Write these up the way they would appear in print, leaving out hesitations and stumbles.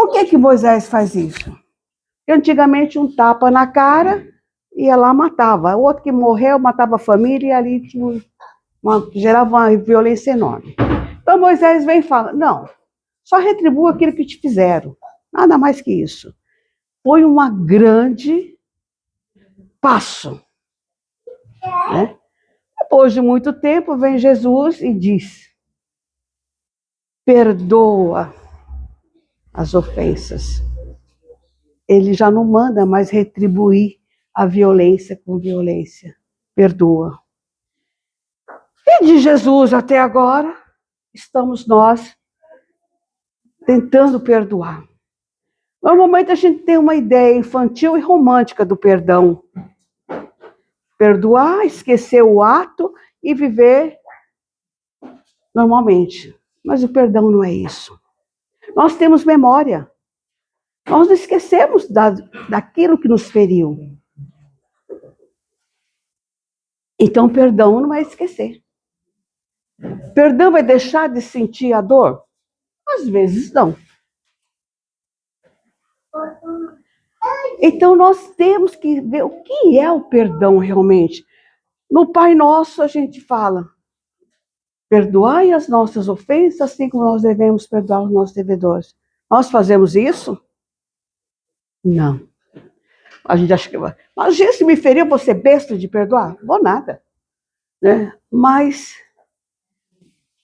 Por que Moisés faz isso? Porque antigamente um tapa na cara ia lá matava. O outro que morreu matava a família e ali gerava uma violência enorme. Então Moisés vem e fala, não, só retribua aquilo que te fizeram. Nada mais que isso. Foi um grande passo. Né? Depois de muito tempo, vem Jesus e diz, perdoa as ofensas. Ele já não manda mais retribuir a violência com violência. Perdoa. E de Jesus até agora, estamos nós tentando perdoar. Normalmente a gente tem uma ideia infantil e romântica do perdão. Perdoar, esquecer o ato e viver normalmente. Mas o perdão não é isso. Nós temos memória. Nós não esquecemos daquilo que nos feriu. Então, perdão não é esquecer. Perdão vai deixar de sentir a dor? Às vezes não. Então, nós temos que ver o que é o perdão realmente. No Pai Nosso, a gente fala, perdoai as nossas ofensas, assim como nós devemos perdoar os nossos devedores. Nós fazemos isso? Não. A gente acha que... Mas se me feriu, vou ser besta de perdoar? Vou nada. Né? Mas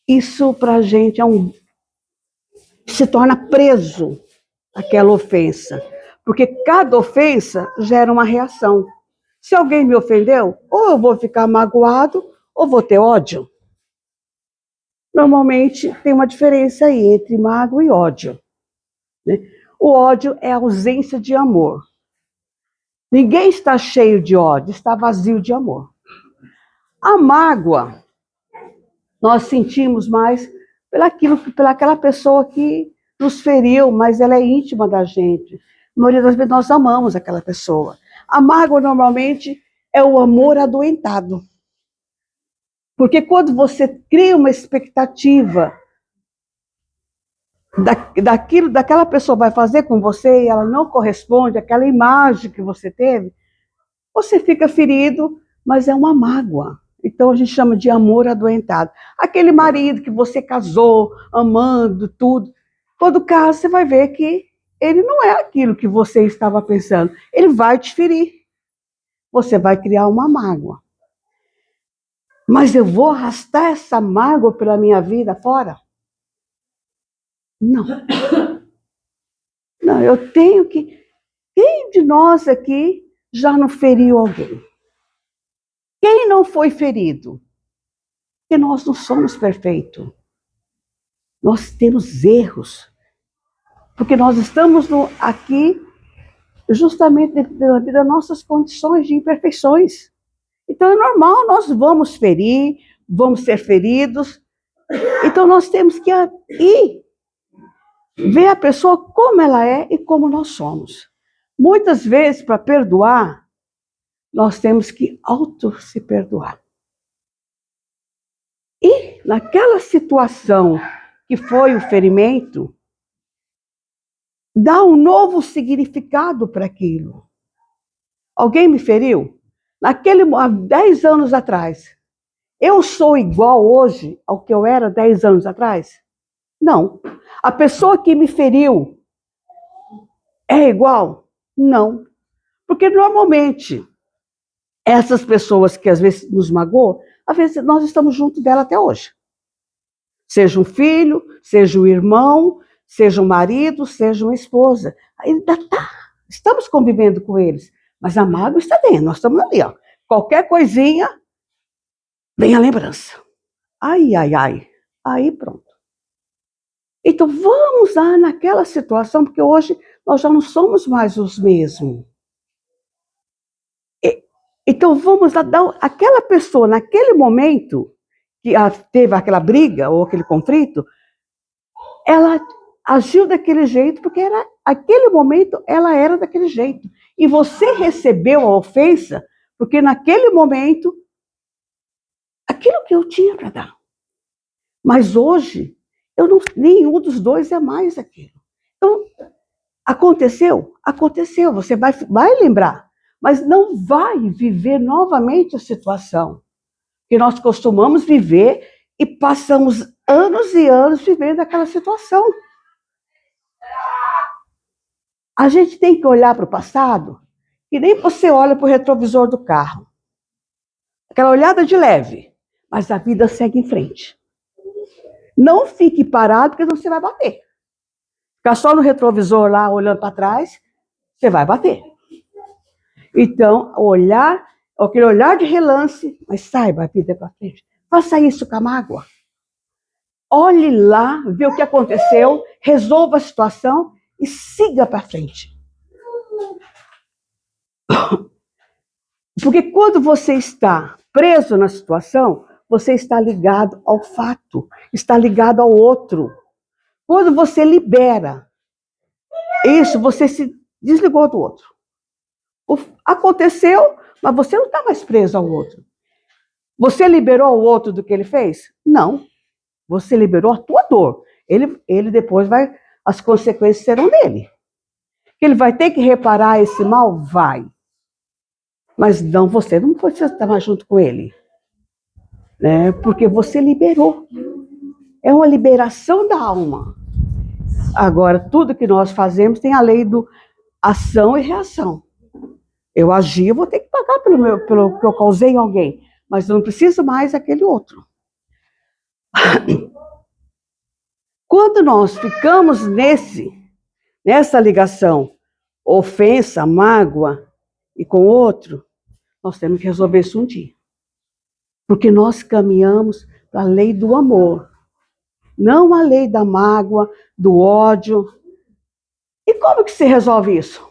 isso para a gente se torna preso aquela ofensa. Porque cada ofensa gera uma reação. Se alguém me ofendeu, ou eu vou ficar magoado, ou vou ter ódio. Normalmente tem uma diferença aí entre mágoa e ódio. Né? O ódio é a ausência de amor. Ninguém está cheio de ódio, está vazio de amor. A mágoa, nós sentimos mais pelaquela pessoa que nos feriu, mas ela é íntima da gente. Na maioria das vezes nós amamos aquela pessoa. A mágoa normalmente é o amor adoentado. Porque quando você cria uma expectativa daquela pessoa vai fazer com você e ela não corresponde àquela imagem que você teve, você fica ferido, mas é uma mágoa. Então a gente chama de amor adoentado. Aquele marido que você casou, amando, tudo. Quando casa, você vai ver que ele não é aquilo que você estava pensando. Ele vai te ferir. Você vai criar uma mágoa. Mas eu vou arrastar essa mágoa pela minha vida fora? Não. Não, eu tenho que... Quem de nós aqui já não feriu alguém? Quem não foi ferido? Porque nós não somos perfeitos. Nós temos erros. Porque nós estamos aqui justamente devido às nossas condições de imperfeições. Então é normal, nós vamos ferir, vamos ser feridos. Então nós temos que ir ver a pessoa como ela é e como nós somos. Muitas vezes, para perdoar, nós temos que se perdoar. E naquela situação que foi o ferimento, dá um novo significado para aquilo. Alguém me feriu? Há 10 anos atrás. Eu sou igual hoje ao que eu era 10 anos atrás? Não. A pessoa que me feriu é igual? Não. Porque normalmente, essas pessoas que às vezes nos magoam, às vezes nós estamos junto dela até hoje. Seja um filho, seja um irmão, seja um marido, seja uma esposa. Ainda estamos convivendo com eles, mas a mágoa está dentro, nós estamos ali, ó. Qualquer coisinha, vem a lembrança. Ai, ai, ai. Aí pronto. Então vamos lá naquela situação, porque hoje nós já não somos mais os mesmos. Então vamos lá dar aquela pessoa, naquele momento, que teve aquela briga ou aquele conflito, ela agiu daquele jeito, porque aquele momento ela era daquele jeito. E você recebeu a ofensa, porque naquele momento, aquilo que eu tinha para dar. Mas hoje, nenhum dos dois é mais aquilo. Então, Aconteceu? Aconteceu, você vai lembrar, mas não vai viver novamente a situação que nós costumamos viver e passamos anos e anos vivendo aquela situação. A gente tem que olhar para o passado e nem você olha para o retrovisor do carro. Aquela olhada de leve, mas a vida segue em frente. Não fique parado, porque você vai bater. Ficar só no retrovisor lá, olhando para trás, você vai bater. Então, olhar, aquele olhar de relance, mas saiba a vida para frente. Faça isso com a mágoa. Olhe lá, vê o que aconteceu, resolva a situação e siga para frente. Porque quando você está preso na situação, você está ligado ao fato, está ligado ao outro. Quando você libera isso, você se desligou do outro. Aconteceu, mas você não está mais preso ao outro. Você liberou o outro do que ele fez? Não. Você liberou a tua dor. Ele depois vai, as consequências serão dele. Ele vai ter que reparar esse mal? Vai. Mas não, você não precisa estar mais junto com ele. Né? Porque você liberou. É uma liberação da alma. Agora, tudo que nós fazemos tem a lei do ação e reação. Eu agi, eu vou ter que pagar pelo que eu causei em alguém. Mas eu não preciso mais daquele outro. Quando nós ficamos nessa ligação, ofensa, mágoa e com o outro, nós temos que resolver isso um dia. Porque nós caminhamos para a lei do amor, não a lei da mágoa, do ódio. E como que se resolve isso?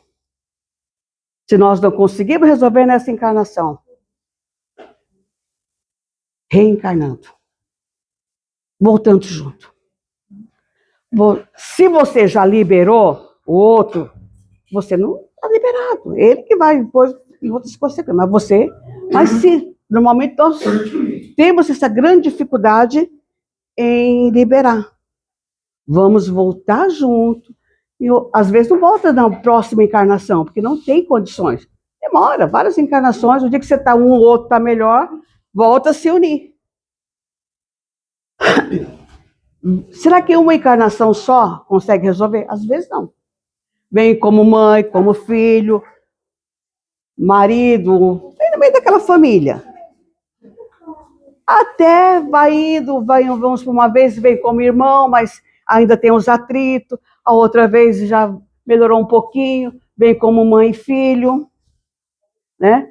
Se nós não conseguimos resolver nessa encarnação? Reencarnando. Voltando junto. Se você já liberou o outro, você não está liberado. Ele que vai depois em outras consequências. Mas você, normalmente nós temos essa grande dificuldade em liberar. Vamos voltar junto. E às vezes não volta na próxima encarnação, porque não tem condições. Demora, várias encarnações. O dia que você está o outro está melhor, volta a se unir. Será que uma encarnação só consegue resolver? Às vezes não. Vem como mãe, como filho, marido, vem no meio daquela família. Até vai indo, vamos por uma vez, vem como irmão, mas ainda tem os atritos. A outra vez já melhorou um pouquinho, vem como mãe e filho, né?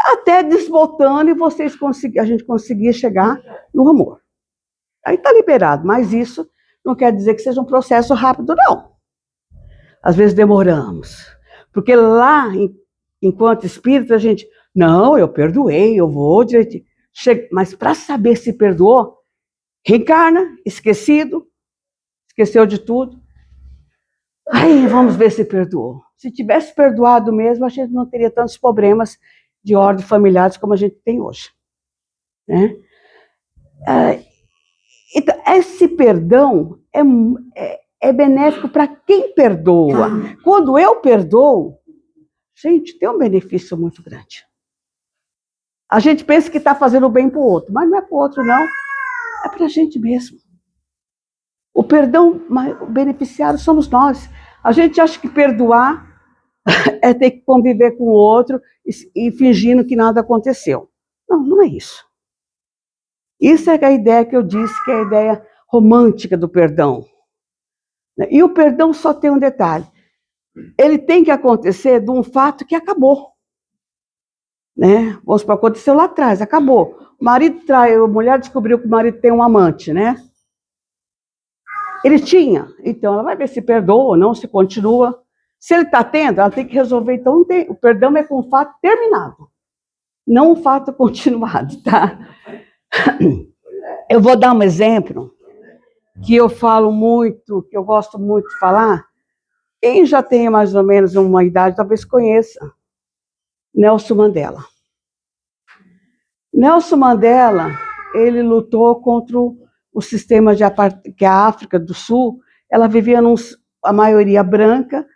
Até desbotando e a gente conseguir chegar no amor. Aí está liberado, mas isso não quer dizer que seja um processo rápido, não. Às vezes demoramos. Porque lá, enquanto espírita, a gente, não, eu perdoei, eu vou direitinho. Mas para saber se perdoou, reencarna, esqueceu de tudo. Aí vamos ver se perdoou. Se tivesse perdoado mesmo, a gente não teria tantos problemas de ordem familiares como a gente tem hoje. Né? Então, esse perdão é benéfico para quem perdoa. Quando eu perdoo, gente, tem um benefício muito grande. A gente pensa que está fazendo bem para o outro, mas não é para o outro, não. É para a gente mesmo. O perdão, o beneficiário somos nós. A gente acha que perdoar é ter que conviver com o outro e fingindo que nada aconteceu. Não, não é isso. Isso é a ideia que eu disse, que é a ideia romântica do perdão. E o perdão só tem um detalhe. Ele tem que acontecer de um fato que acabou. Né? Vamos supor, aconteceu lá atrás, acabou. O marido traiu, a mulher descobriu que o marido tem um amante, né? Ele tinha, então ela vai ver se perdoa ou não, se continua. Se ele está tendo, ela tem que resolver. Então, o perdão é com um fato terminado, não um fato continuado, tá? Eu vou dar um exemplo que eu falo muito, que eu gosto muito de falar. Quem já tem mais ou menos uma idade, talvez conheça Nelson Mandela. Nelson Mandela, ele lutou contra o sistema que a África do Sul, ela vivia a maioria branca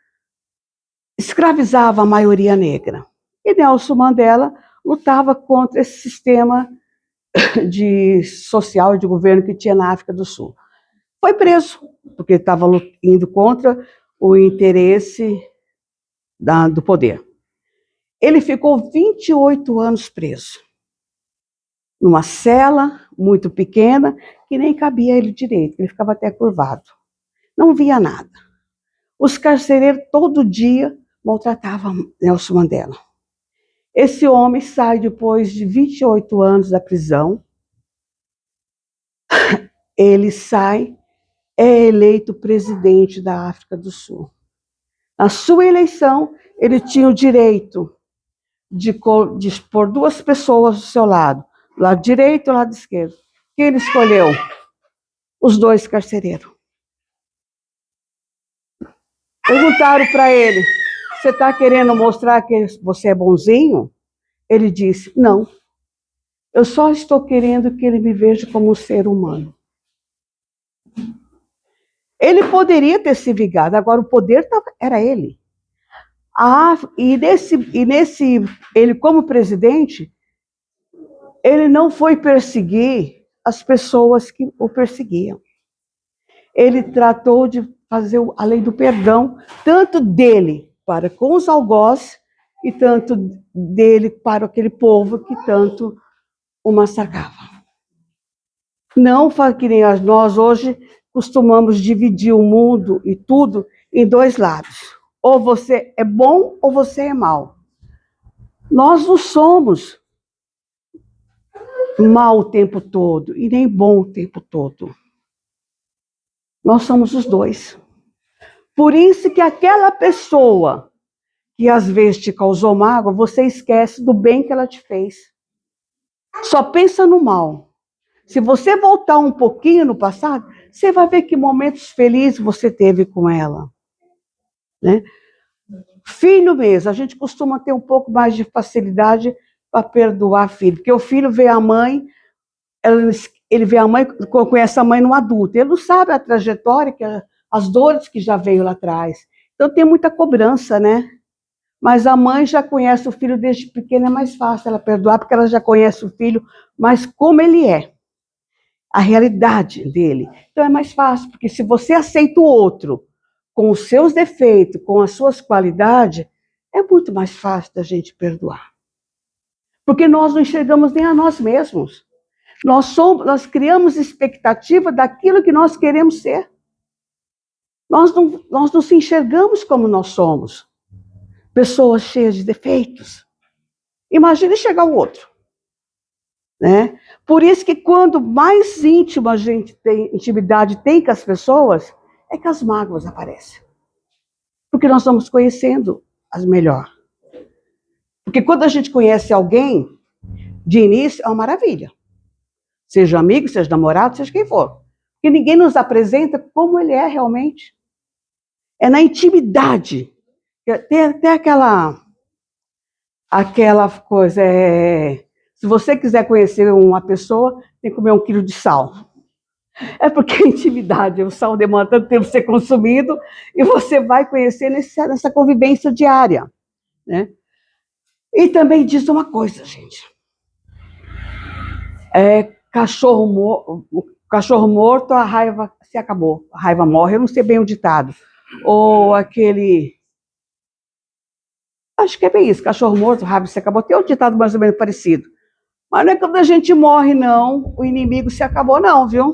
escravizava a maioria negra. E Nelson Mandela lutava contra esse sistema social de governo que tinha na África do Sul. Foi preso, porque estava indo contra o interesse do poder. Ele ficou 28 anos preso, numa cela muito pequena, que nem cabia ele direito, ele ficava até curvado. Não via nada. Os carcereiros todo dia maltratavam Nelson Mandela. Esse homem sai depois de 28 anos da prisão, ele sai, é eleito presidente da África do Sul. Na sua eleição, ele tinha o direito de pôr duas pessoas do seu lado direito e o lado esquerdo. Quem ele escolheu? Os dois carcereiros. Perguntaram para ele, você está querendo mostrar que você é bonzinho? Ele disse, não, eu só estou querendo que ele me veja como um ser humano. Ele poderia ter se vingado, agora o poder era ele. Ele como presidente, ele não foi perseguir as pessoas que o perseguiam. Ele tratou de fazer a lei do perdão, tanto dele para com os algozes, e tanto dele para aquele povo que tanto o massacrava. Não que nem nós hoje costumamos dividir o mundo e tudo em dois lados. Ou você é bom ou você é mau. Nós não somos mal o tempo todo e nem bom o tempo todo. Nós somos os dois. Por isso que aquela pessoa que às vezes te causou mágoa, você esquece do bem que ela te fez. Só pensa no mal. Se você voltar um pouquinho no passado, você vai ver que momentos felizes você teve com ela. Né? Filho mesmo, a gente costuma ter um pouco mais de facilidade para perdoar filho, porque o filho vê a mãe, ele vê a mãe, conhece a mãe no adulto, ele não sabe a trajetória, as dores que já veio lá atrás. Então tem muita cobrança, né? Mas a mãe já conhece o filho desde pequeno, é mais fácil ela perdoar, porque ela já conhece o filho, mas como ele é, a realidade dele. Então é mais fácil, porque se você aceita o outro com os seus defeitos, com as suas qualidades, é muito mais fácil da gente perdoar. Porque nós não enxergamos nem a nós mesmos. Nós criamos expectativa daquilo que nós queremos ser. Nós não se enxergamos como nós somos. Pessoas cheias de defeitos. Imagine chegar o outro. Né? Por isso que quando mais íntima a gente tem, intimidade tem com as pessoas, é que as mágoas aparecem. Porque nós vamos conhecendo as melhor. Porque quando a gente conhece alguém, de início é uma maravilha. Seja amigo, seja namorado, seja quem for. Porque ninguém nos apresenta como ele é realmente. É na intimidade. Tem aquela coisa, se você quiser conhecer uma pessoa, tem que comer 1 quilo de sal. É porque a intimidade, o sal demora tanto tempo ser consumido, e você vai conhecer nessa convivência diária. Né? E também diz uma coisa, gente. Cachorro morto, a raiva se acabou. A raiva morre, eu não sei bem o ditado. Ou aquele... Acho que é bem isso, cachorro morto, a raiva se acabou. Tem um ditado mais ou menos parecido. Mas não é quando a gente morre, não. O inimigo se acabou, não, viu?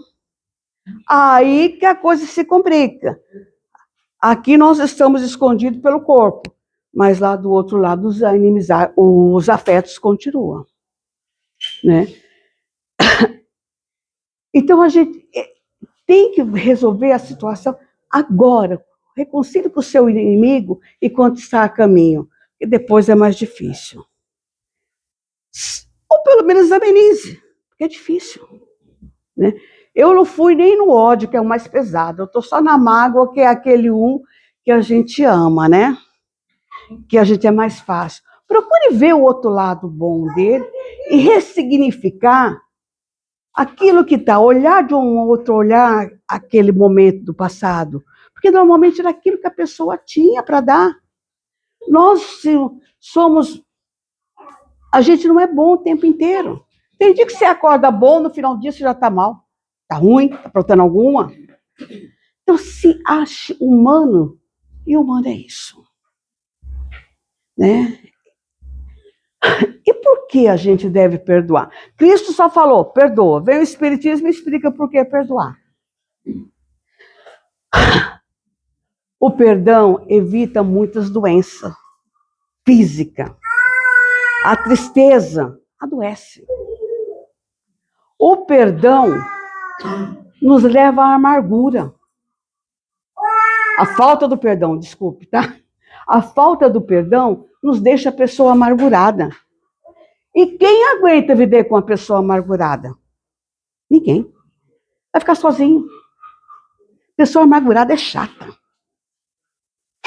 Aí que a coisa se complica. Aqui nós estamos escondidos pelo corpo. Mas lá do outro lado, os afetos continuam. Né? Então a gente tem que resolver a situação agora. Reconcilie com o seu inimigo enquanto está a caminho. E depois é mais difícil. Ou pelo menos amenize, porque é difícil. Né? Eu não fui nem no ódio, que é o mais pesado. Eu estou só na mágoa, que é aquele que a gente ama, né? Que a gente é mais fácil. Procure ver o outro lado bom dele e ressignificar aquilo que está. Olhar de um outro olhar aquele momento do passado. Porque Porque normalmente era aquilo que a pessoa tinha para dar. Nós somos... A gente não é bom o tempo inteiro. Tem dia que você acorda bom, no final do dia você já está mal. Está ruim, está aprontando alguma. Então, se ache humano, e humano é isso. Né? E por que a gente deve perdoar? Cristo só falou, perdoa. Vem o Espiritismo e explica por que perdoar. O perdão evita muitas doenças físicas. A tristeza adoece. O perdão nos leva à amargura. A falta do perdão, desculpe, tá? A falta do perdão nos deixa a pessoa amargurada. E quem aguenta viver com a pessoa amargurada? Ninguém. Vai ficar sozinho. Pessoa amargurada é chata.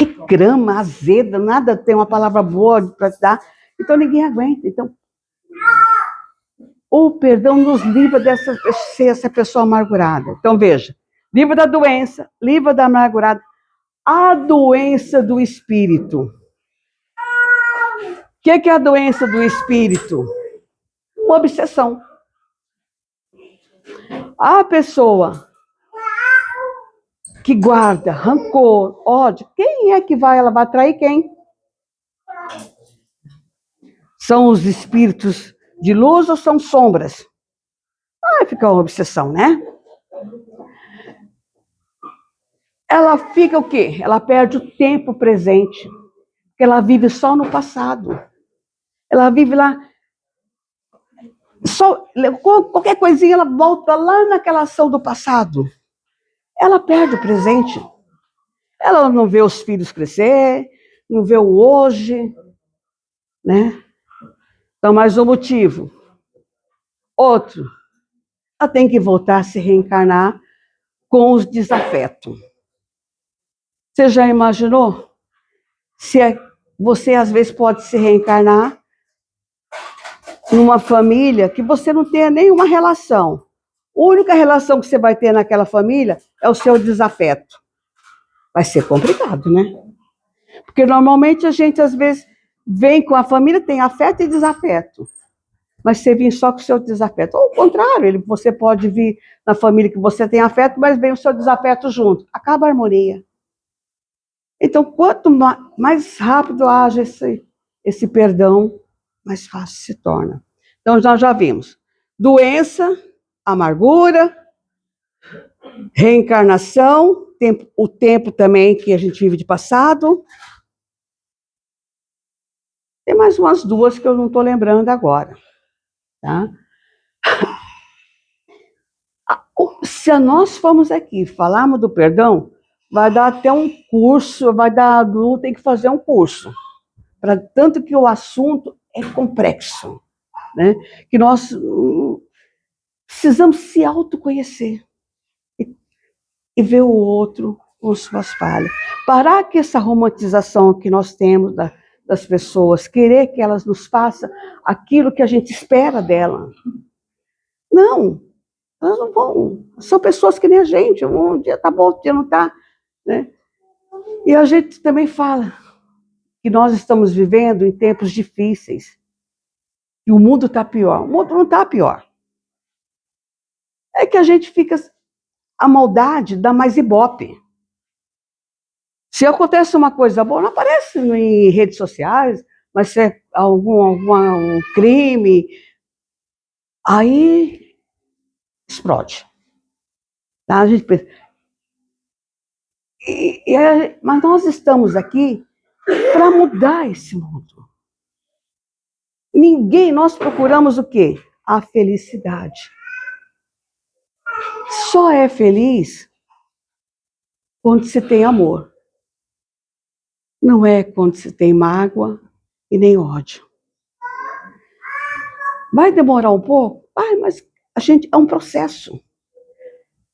Reclama, azeda, nada tem uma palavra boa para dar. Então ninguém aguenta. Então, o perdão nos livra dessa ser essa pessoa amargurada. Então veja, livra da doença, livra da amargurada. A doença do espírito. O que é a doença do espírito? Uma obsessão. A pessoa que guarda rancor, ódio, quem é que ela vai atrair quem? São os espíritos de luz ou são sombras? Vai ficar uma obsessão, né? Ela fica o quê? Ela perde o tempo presente. Porque ela vive só no passado. Ela vive lá. Só, qualquer coisinha, ela volta lá naquela ação do passado. Ela perde o presente. Ela não vê os filhos crescer, não vê o hoje, né? Então, mais um motivo. Outro, ela tem que voltar a se reencarnar com os desafetos. Você já imaginou? Você, às vezes, pode se reencarnar numa família que você não tenha nenhuma relação. A única relação que você vai ter naquela família é o seu desafeto. Vai ser complicado, né? Porque normalmente a gente, às vezes, vem com a família, tem afeto e desafeto. Mas você vem só com o seu desafeto. Ou ao contrário, você pode vir na família que você tem afeto, mas vem o seu desafeto junto. Acaba a harmonia. Então, quanto mais rápido haja esse perdão, mais fácil se torna. Então, nós já vimos doença, amargura, reencarnação, o tempo também que a gente vive de passado. Tem mais umas duas que eu não estou lembrando agora. Tá? Se nós formos aqui falarmos do perdão, vai dar até um curso, tem que fazer um curso. Tanto que o assunto é complexo. Né? Que nós precisamos se autoconhecer e ver o outro com suas falhas. Parar com essa romantização que nós temos das pessoas, querer que elas nos façam aquilo que a gente espera dela. Não, elas não vão. São pessoas que nem a gente. Um dia tá bom, outro dia não tá. Né? E a gente também fala que nós estamos vivendo em tempos difíceis. E o mundo está pior. O mundo não está pior. É que a gente fica... A maldade dá mais ibope. Se acontece uma coisa boa, não aparece em redes sociais, mas se é algum crime, aí explode. Tá? A gente pensa... mas nós estamos aqui para mudar esse mundo. Nós procuramos o quê? A felicidade. Só é feliz quando se tem amor. Não é quando se tem mágoa e nem ódio. Vai demorar um pouco? Vai, mas é um processo.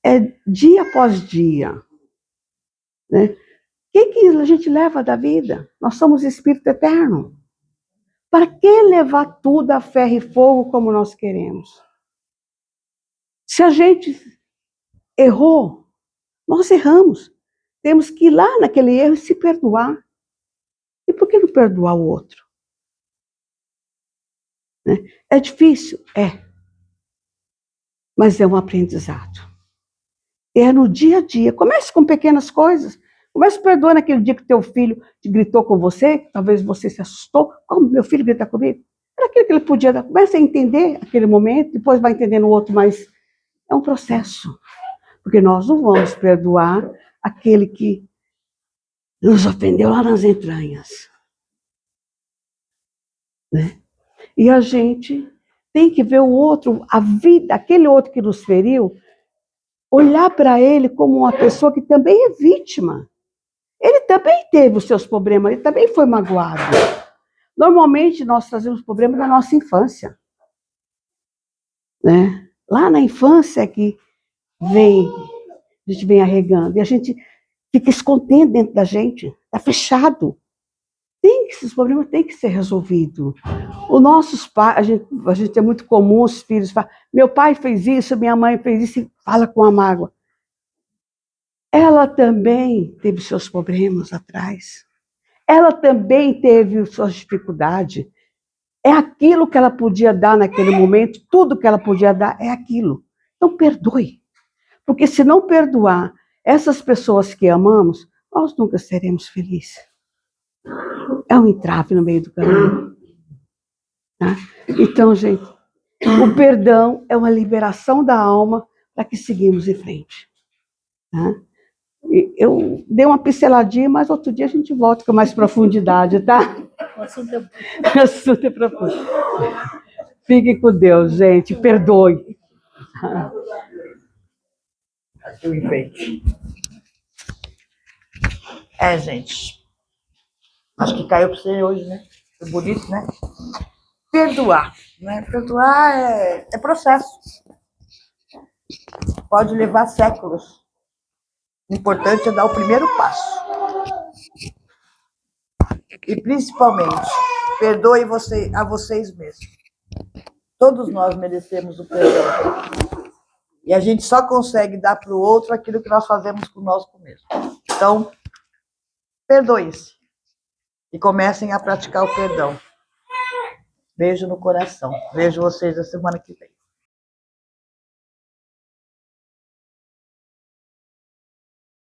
É dia após dia. Né? O que a gente leva da vida? Nós somos espírito eterno. Para que levar tudo a ferro e fogo como nós queremos? Se a gente errou, nós erramos. temos que ir lá naquele erro e se perdoar. E por que não perdoar o outro? Né? É difícil? É. Mas é um aprendizado. É no dia a dia. Comece com pequenas coisas. Comece perdoando aquele dia que teu filho te gritou com você, talvez você se assustou. Como meu filho grita comigo? Era aquilo que ele podia dar. Comece a entender aquele momento, depois vai entendendo o outro, mas é um processo. Porque nós não vamos perdoar aquele que nos ofendeu lá nas entranhas. Né? E a gente tem que ver o outro, a vida, aquele outro que nos feriu, olhar para ele como uma pessoa que também é vítima. Ele também teve os seus problemas, ele também foi magoado. Normalmente nós trazemos problemas da nossa infância. Né? Lá na infância é que a gente vem arregando, e a gente fica escondendo dentro da gente, está fechado. Esses problemas têm que ser resolvidos. Os nossos pais, a gente é muito comum, os filhos falam, meu pai fez isso, minha mãe fez isso, e fala com a mágoa. Ela também teve seus problemas atrás. Ela também teve suas dificuldades. É aquilo que ela podia dar naquele momento, tudo que ela podia dar é aquilo. Então perdoe. Porque se não perdoar essas pessoas que amamos, nós nunca seremos felizes. É um entrave no meio do caminho. Tá? Então, gente, o perdão é uma liberação da alma para que seguimos em frente. Tá? Eu dei uma pinceladinha, mas outro dia a gente volta com mais profundidade, tá? O assunto é profundo. Fique com Deus, gente. Perdoe. Aqui o enfeite. Gente. Acho que caiu para você hoje, né? Foi bonito, né? Perdoar. Né? Perdoar é processo. Pode levar séculos. O importante é dar o primeiro passo. E principalmente, perdoe a vocês mesmos. Todos nós merecemos o perdão. E a gente só consegue dar para o outro aquilo que nós fazemos com nós mesmos. Então, perdoe-se. E comecem a praticar o perdão. Beijo no coração. Vejo vocês a semana que vem.